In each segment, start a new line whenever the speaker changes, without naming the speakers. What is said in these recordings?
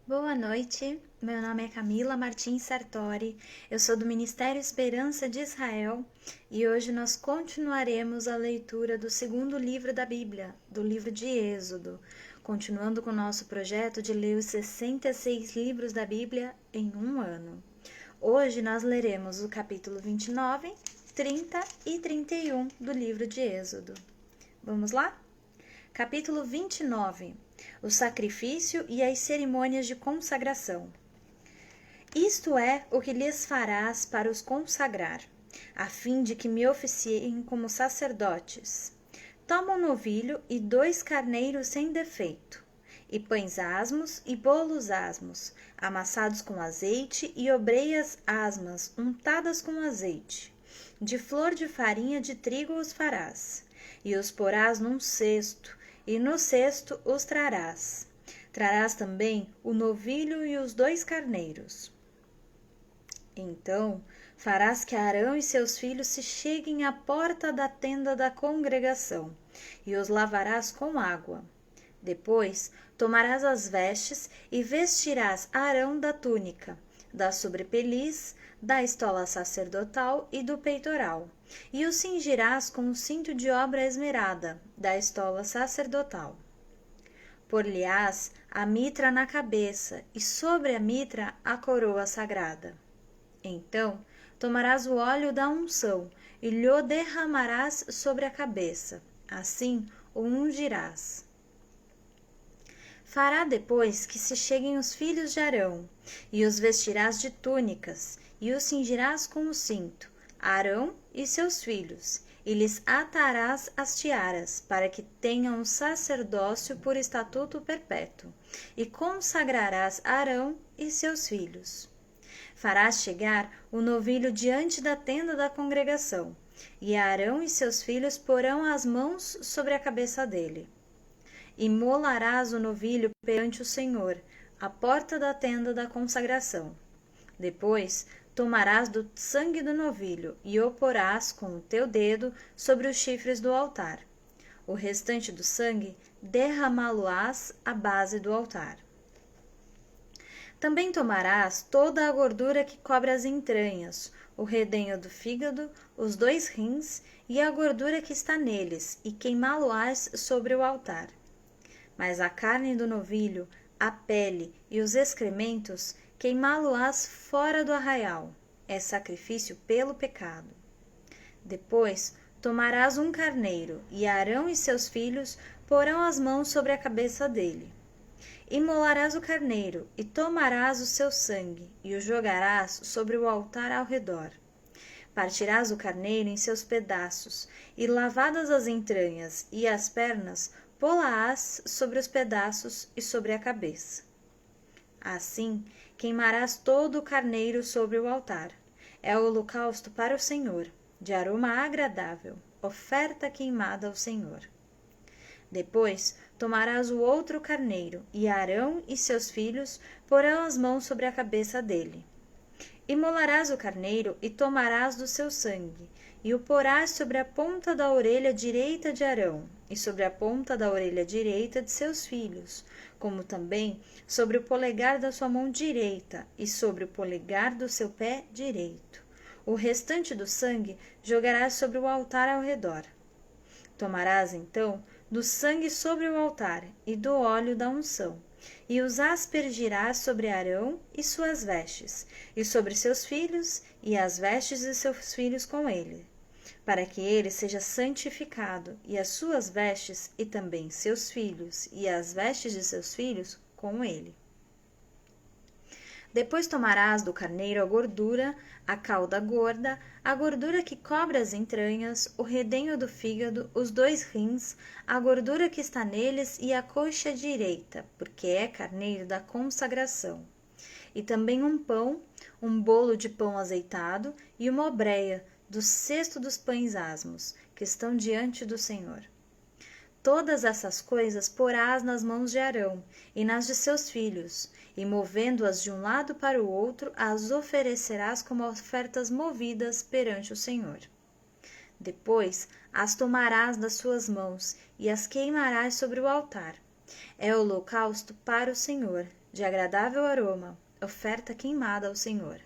Boa noite, meu nome é Camila Martins Sartori, eu sou do Ministério Esperança de Israel e hoje nós continuaremos a leitura do segundo livro da Bíblia, do livro de Êxodo, continuando com o nosso projeto de ler os 66 livros da Bíblia em um ano. Hoje nós leremos o capítulo 29, 30 e 31 do livro de Êxodo. Vamos lá? Capítulo 29. O sacrifício e as cerimônias de consagração. Isto é o que lhes farás para os consagrar, a fim de que me oficiem como sacerdotes. Toma um novilho e 2 carneiros sem defeito, e pães asmos e bolos asmos, amassados com azeite, e obreias asmas untadas com azeite. De flor de farinha de trigo os farás, e os porás num cesto, e no cesto os trarás. Trarás também o novilho e os 2 carneiros. Então farás que Arão e seus filhos se cheguem à porta da tenda da congregação, e os lavarás com água. Depois tomarás as vestes e vestirás Arão da túnica, da sobrepeliz, da estola sacerdotal e do peitoral, e o cingirás com o cinto de obra esmerada, da estola sacerdotal. Por-lhe-ás a mitra na cabeça, e sobre a mitra a coroa sagrada. Então tomarás o óleo da unção, e lhe derramarás sobre a cabeça, assim o ungirás. Fará depois que se cheguem os filhos de Arão, e os vestirás de túnicas, e os cingirás com o cinto, Arão e seus filhos, e lhes atarás as tiaras, para que tenham o sacerdócio por estatuto perpétuo, e consagrarás Arão e seus filhos. Farás chegar o novilho diante da tenda da congregação, e Arão e seus filhos porão as mãos sobre a cabeça dele. Imolarás o novilho perante o Senhor, à porta da tenda da consagração. Depois tomarás do sangue do novilho e o porás com o teu dedo sobre os chifres do altar. O restante do sangue derramá-lo-ás à base do altar. Também tomarás toda a gordura que cobre as entranhas, o redenho do fígado, os 2 rins e a gordura que está neles, e queimá-lo-ás sobre o altar. Mas a carne do novilho, a pele e os excrementos, queimá-lo-ás fora do arraial. É sacrifício pelo pecado. Depois tomarás um carneiro, e Arão e seus filhos porão as mãos sobre a cabeça dele. Imolarás o carneiro, e tomarás o seu sangue, e o jogarás sobre o altar ao redor. Partirás o carneiro em seus pedaços, e lavadas as entranhas e as pernas, pô-la-ás sobre os pedaços e sobre a cabeça. Assim queimarás todo o carneiro sobre o altar. É o holocausto para o Senhor, de aroma agradável, oferta queimada ao Senhor. Depois tomarás o outro carneiro, e Arão e seus filhos porão as mãos sobre a cabeça dele. Imolarás o carneiro e tomarás do seu sangue, e o porás sobre a ponta da orelha direita de Arão, e sobre a ponta da orelha direita de seus filhos, como também sobre o polegar da sua mão direita, e sobre o polegar do seu pé direito. O restante do sangue jogarás sobre o altar ao redor. Tomarás, então, do sangue sobre o altar e do óleo da unção, e os aspergirás sobre Arão e suas vestes, e sobre seus filhos, e as vestes de seus filhos com ele, para que ele seja santificado, e as suas vestes, e também seus filhos, e as vestes de seus filhos com ele. Depois tomarás do carneiro a gordura, a cauda gorda, a gordura que cobre as entranhas, o redenho do fígado, os 2 rins, a gordura que está neles e a coxa direita, porque é carneiro da consagração. E também um pão, um bolo de pão azeitado e uma obreia do cesto dos pães asmos, que estão diante do Senhor. Todas essas coisas porás nas mãos de Arão e nas de seus filhos, e movendo-as de um lado para o outro, as oferecerás como ofertas movidas perante o Senhor. Depois as tomarás das suas mãos e as queimarás sobre o altar. É holocausto para o Senhor, de agradável aroma, oferta queimada ao Senhor.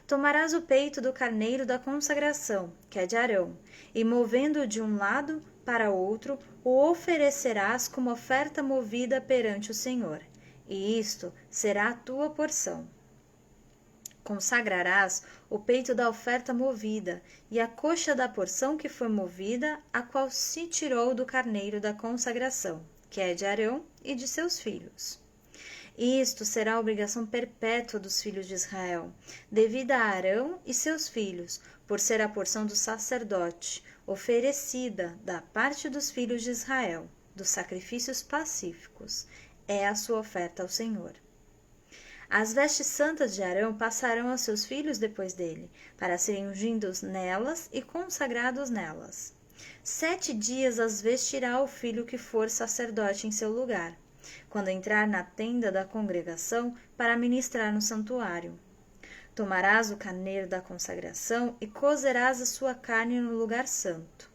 Tomarás o peito do carneiro da consagração, que é de Arão, e movendo-o de um lado para outro, o oferecerás como oferta movida perante o Senhor, e isto será a tua porção. Consagrarás o peito da oferta movida e a coxa da porção que foi movida, a qual se tirou do carneiro da consagração, que é de Arão e de seus filhos. Isto será a obrigação perpétua dos filhos de Israel, devida a Arão e seus filhos, por ser a porção do sacerdote, oferecida da parte dos filhos de Israel, dos sacrifícios pacíficos. É a sua oferta ao Senhor. As vestes santas de Arão passarão a seus filhos depois dele, para serem ungidos nelas e consagrados nelas. 7 dias as vestirá o filho que for sacerdote em seu lugar, quando entrar na tenda da congregação para ministrar no santuário. Tomarás o carneiro da consagração e cozerás a sua carne no lugar santo.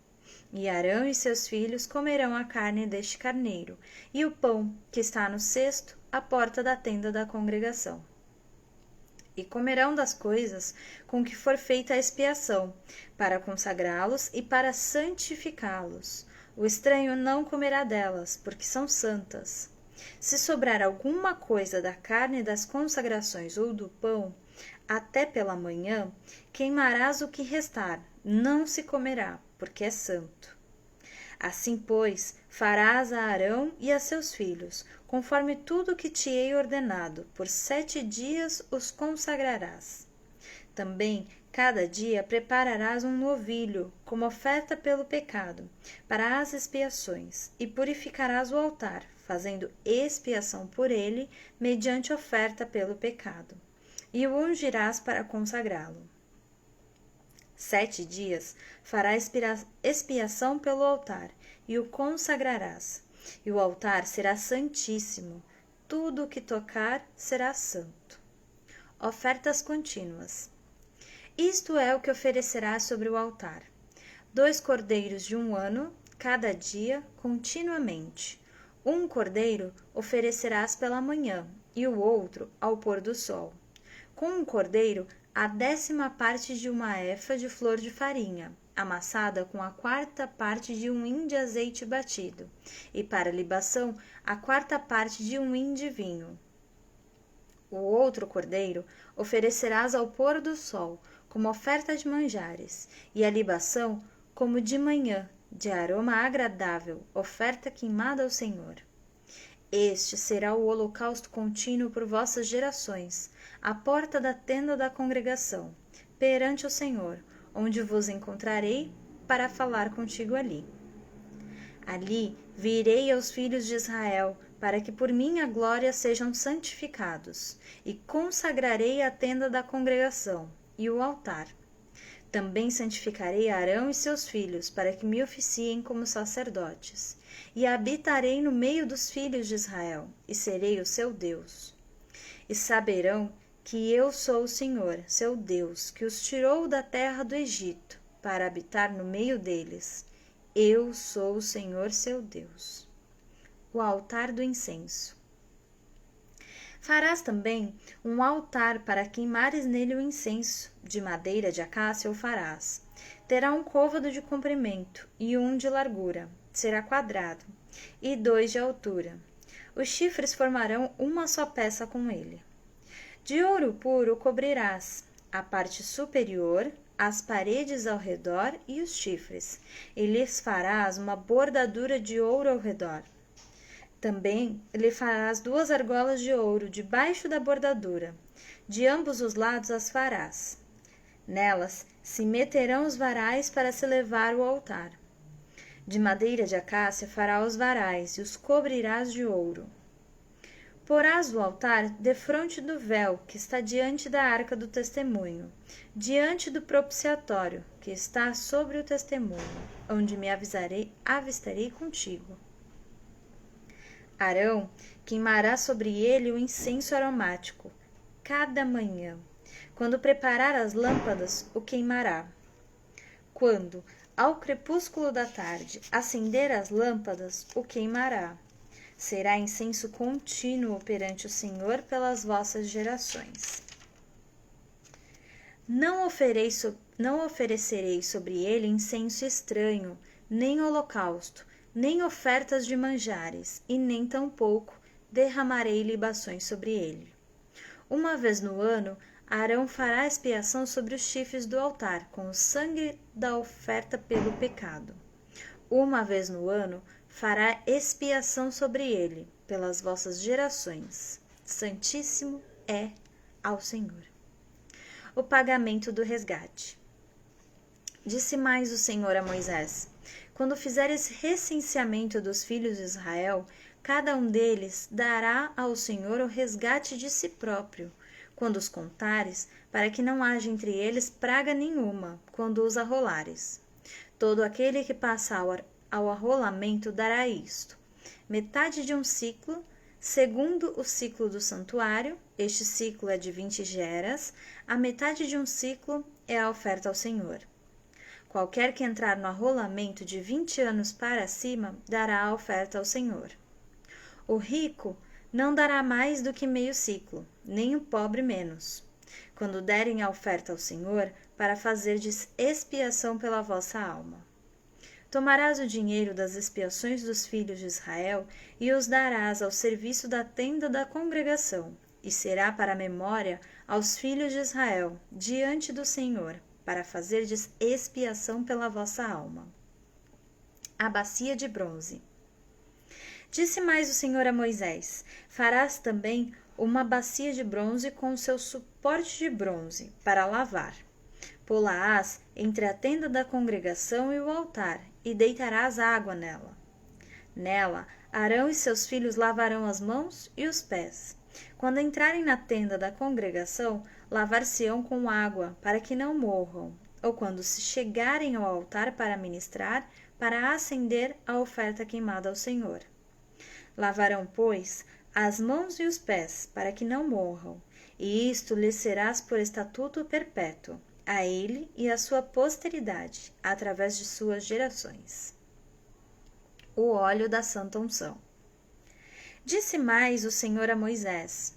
E Arão e seus filhos comerão a carne deste carneiro, e o pão que está no cesto, à porta da tenda da congregação. E comerão das coisas com que for feita a expiação, para consagrá-los e para santificá-los. O estranho não comerá delas, porque são santas. Se sobrar alguma coisa da carne das consagrações ou do pão, até pela manhã, queimarás o que restar, não se comerá, porque é santo. Assim, pois, farás a Arão e a seus filhos, conforme tudo que te hei ordenado, por 7 dias os consagrarás. Também, cada dia prepararás um novilho, como oferta pelo pecado, para as expiações, e purificarás o altar, fazendo expiação por ele, mediante oferta pelo pecado, e o ungirás para consagrá-lo. 7 dias fará expiação pelo altar, e o consagrarás. E o altar será santíssimo, tudo o que tocar será santo. Ofertas contínuas. Isto é o que oferecerás sobre o altar: 2 cordeiros de 1 ano, cada dia, continuamente. 1 cordeiro oferecerás pela manhã, e o outro ao pôr do sol. Com um cordeiro, a 10ª parte de uma efa de flor de farinha, amassada com a 4ª parte de um hin de azeite batido, e para libação, a 4ª parte de um hin de vinho. O outro cordeiro oferecerás ao pôr do sol, como oferta de manjares, e a libação, como de manhã, de aroma agradável, oferta queimada ao Senhor. Este será o holocausto contínuo por vossas gerações, à porta da tenda da congregação, perante o Senhor, onde vos encontrarei para falar contigo ali. Ali virei aos filhos de Israel, para que por minha glória sejam santificados, e consagrarei a tenda da congregação e o altar. Também santificarei Arão e seus filhos, para que me oficiem como sacerdotes, e habitarei no meio dos filhos de Israel, e serei o seu Deus. E saberão que eu sou o Senhor, seu Deus, que os tirou da terra do Egito, para habitar no meio deles. Eu sou o Senhor, seu Deus. O altar do incenso. Farás também um altar para queimares nele o incenso, de madeira de acácia o farás. Terá um côvado de comprimento e um de largura, será quadrado, e 2 de altura. Os chifres formarão uma só peça com ele. De ouro puro cobrirás a parte superior, as paredes ao redor e os chifres, e lhes farás uma bordadura de ouro ao redor. Também lhe farás 2 argolas de ouro debaixo da bordadura, de ambos os lados as farás. Nelas se meterão os varais para se levar o altar. De madeira de acácia fará os varais e os cobrirás de ouro. Porás o altar defronte do véu que está diante da arca do testemunho, diante do propiciatório que está sobre o testemunho, onde me avistarei contigo. Arão queimará sobre ele o incenso aromático, cada manhã. Quando preparar as lâmpadas, o queimará. Quando, ao crepúsculo da tarde, acender as lâmpadas, o queimará. Será incenso contínuo perante o Senhor pelas vossas gerações. Não oferecerei sobre ele incenso estranho, nem holocausto, nem ofertas de manjares, e nem tampouco derramarei libações sobre ele. Uma vez no ano, Arão fará expiação sobre os chifres do altar, com o sangue da oferta pelo pecado. Uma vez no ano, fará expiação sobre ele, pelas vossas gerações. Santíssimo é ao Senhor. O pagamento do resgate. Disse mais o Senhor a Moisés: quando fizeres recenseamento dos filhos de Israel, cada um deles dará ao Senhor o resgate de si próprio, quando os contares, para que não haja entre eles praga nenhuma, quando os arrolares. Todo aquele que passa ao arrolamento dará isto: metade de um ciclo, segundo o ciclo do santuário, este ciclo é de 20 geras, a metade de um ciclo é a oferta ao Senhor. Qualquer que entrar no arrolamento de 20 anos para cima, dará a oferta ao Senhor. O rico não dará mais do que meio ciclo, nem o pobre menos, quando derem a oferta ao Senhor, para fazerdes expiação pela vossa alma. Tomarás o dinheiro das expiações dos filhos de Israel e os darás ao serviço da tenda da congregação, e será para memória aos filhos de Israel, diante do Senhor, para fazerdes expiação pela vossa alma. A bacia de bronze. Disse mais o Senhor a Moisés: farás também uma bacia de bronze com o seu suporte de bronze, para lavar. Pô-la-ás entre a tenda da congregação e o altar, e deitarás água nela. Nela, Arão e seus filhos lavarão as mãos e os pés. Quando entrarem na tenda da congregação, lavar-se-ão com água, para que não morram, ou quando se chegarem ao altar para ministrar, para acender a oferta queimada ao Senhor. Lavarão, pois, as mãos e os pés, para que não morram, e isto lhes serás por estatuto perpétuo, a ele e à sua posteridade, através de suas gerações. O óleo da santa unção. Disse mais o Senhor a Moisés: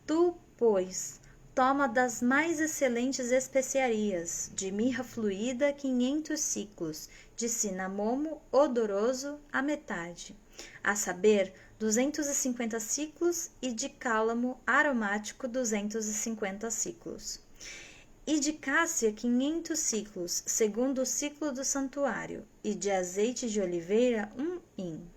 tu, pois, toma das mais excelentes especiarias, de mirra fluída 500 ciclos, de cinamomo odoroso a metade, a saber, 250 ciclos, e de cálamo aromático 250 ciclos. E de cássia 500 ciclos, segundo o ciclo do santuário, e de azeite de oliveira 1 hin.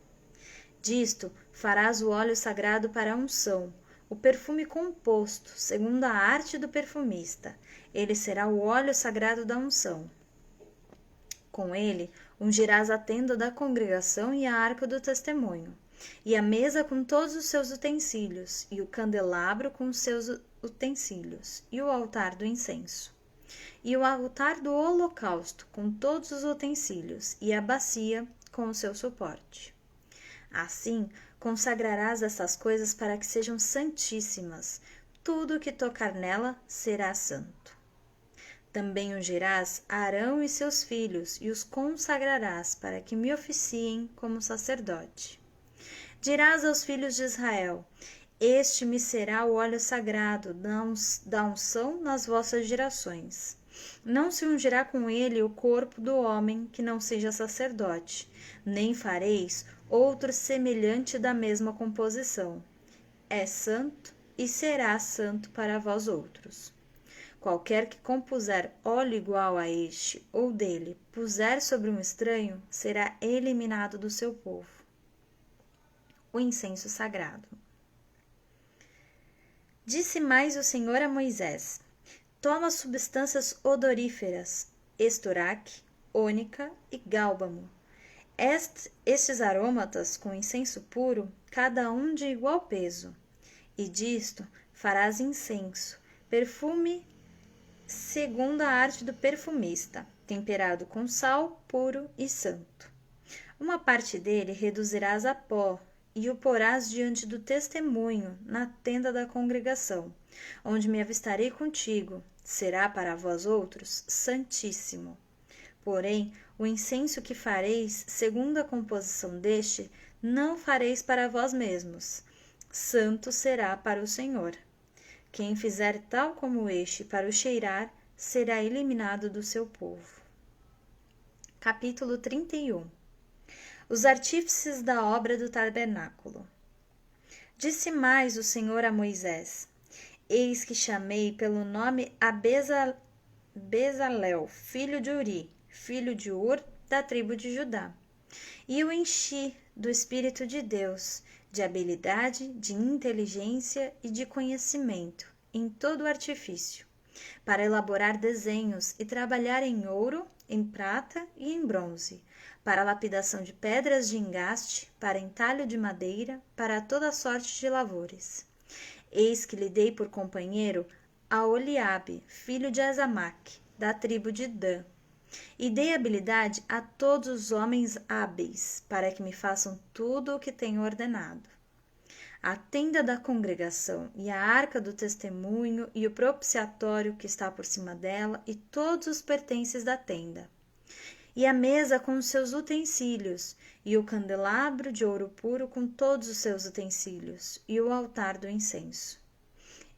Disto farás o óleo sagrado para a unção, o perfume composto, segundo a arte do perfumista. Ele será o óleo sagrado da unção. Com ele ungirás a tenda da congregação e a arca do testemunho, e a mesa com todos os seus utensílios, e o candelabro com os seus utensílios, e o altar do incenso, e o altar do holocausto com todos os utensílios, e a bacia com o seu suporte. Assim, consagrarás essas coisas para que sejam santíssimas. Tudo o que tocar nela será santo. Também ungirás Arão e seus filhos, e os consagrarás para que me oficiem como sacerdote. Dirás aos filhos de Israel: este me será o óleo sagrado da unção nas vossas gerações. Não se ungirá com ele o corpo do homem que não seja sacerdote, nem fareis outro semelhante da mesma composição. É santo e será santo para vós outros. Qualquer que compuser óleo igual a este, ou dele, puser sobre um estranho, será eliminado do seu povo. O incenso sagrado. Disse mais o Senhor a Moisés: toma substâncias odoríferas, estoraque, ônica e gálbano. Estes aromatas com incenso puro, cada um de igual peso. E disto farás incenso, perfume segundo a arte do perfumista, temperado com sal puro e santo. Uma parte dele reduzirás a pó, e o porás diante do testemunho, na tenda da congregação, onde me avistarei contigo. Será para vós outros santíssimo. Porém, o incenso que fareis, segundo a composição deste, não fareis para vós mesmos, santo será para o Senhor. Quem fizer tal como este para o cheirar, será eliminado do seu povo. Capítulo 31. Os artífices da obra do tabernáculo. Disse mais o Senhor a Moisés: Eis que chamei pelo nome a Bezalel, filho de Uri, filho de Ur, da tribo de Judá, e o enchi do Espírito de Deus, de habilidade, de inteligência e de conhecimento, em todo o artifício, para elaborar desenhos e trabalhar em ouro, em prata e em bronze, para lapidação de pedras de engaste, para entalho de madeira, para toda sorte de lavores. Eis que lhe dei por companheiro a Oliabe, filho de Azamaque, da tribo de Dan, e dei habilidade a todos os homens hábeis, para que me façam tudo o que tenho ordenado. A tenda da congregação e a arca do testemunho e o propiciatório que está por cima dela e todos os pertences da tenda. E a mesa com os seus utensílios, e o candelabro de ouro puro com todos os seus utensílios, e o altar do incenso.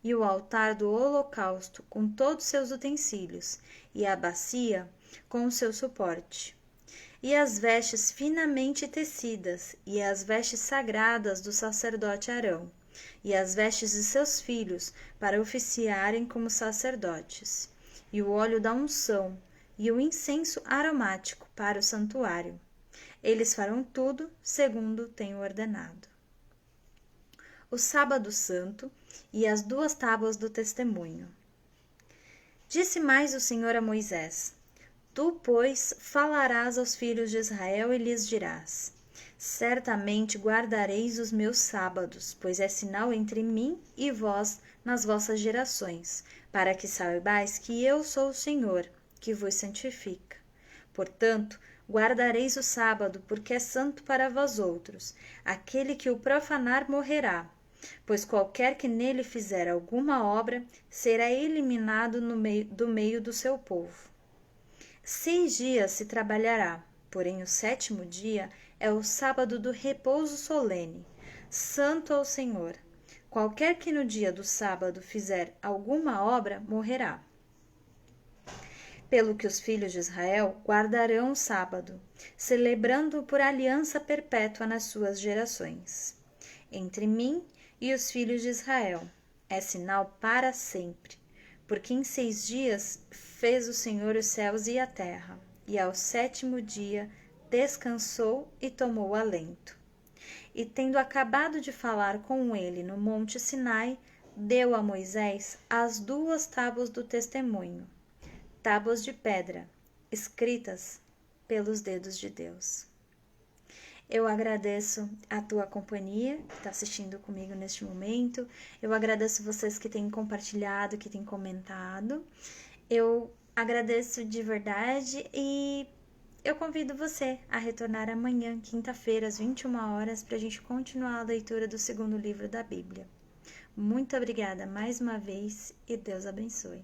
E o altar do holocausto com todos os seus utensílios, e a bacia com o seu suporte. E as vestes finamente tecidas, e as vestes sagradas do sacerdote Arão, e as vestes de seus filhos, para oficiarem como sacerdotes, e o óleo da unção, e o incenso aromático para o santuário. Eles farão tudo segundo tenho ordenado. O sábado santo e as 2 tábuas do testemunho. Disse mais o Senhor a Moisés: Tu, pois, falarás aos filhos de Israel e lhes dirás: Certamente guardareis os meus sábados, pois é sinal entre mim e vós nas vossas gerações, para que saibais que eu sou o Senhor, que vos santifica. Portanto, guardareis o sábado, porque é santo para vós outros. Aquele que o profanar morrerá, pois qualquer que nele fizer alguma obra será eliminado do meio do seu povo. 6 dias se trabalhará, porém o 7º dia é o sábado do repouso solene, santo ao Senhor. Qualquer que no dia do sábado fizer alguma obra morrerá. Pelo que os filhos de Israel guardarão o sábado, celebrando-o por aliança perpétua nas suas gerações. Entre mim e os filhos de Israel é sinal para sempre, porque em 6 dias fez o Senhor os céus e a terra, e ao 7º dia descansou e tomou alento. E tendo acabado de falar com ele no monte Sinai, deu a Moisés as 2 tábuas do testemunho, tábuas de pedra, escritas pelos dedos de Deus. Eu agradeço a tua companhia, que está assistindo comigo neste momento. Eu agradeço vocês que têm compartilhado, que têm comentado. Eu agradeço de verdade e eu convido você a retornar amanhã, quinta-feira, às 21 horas, para a gente continuar a leitura do 2º livro da Bíblia. Muito obrigada mais uma vez e Deus abençoe.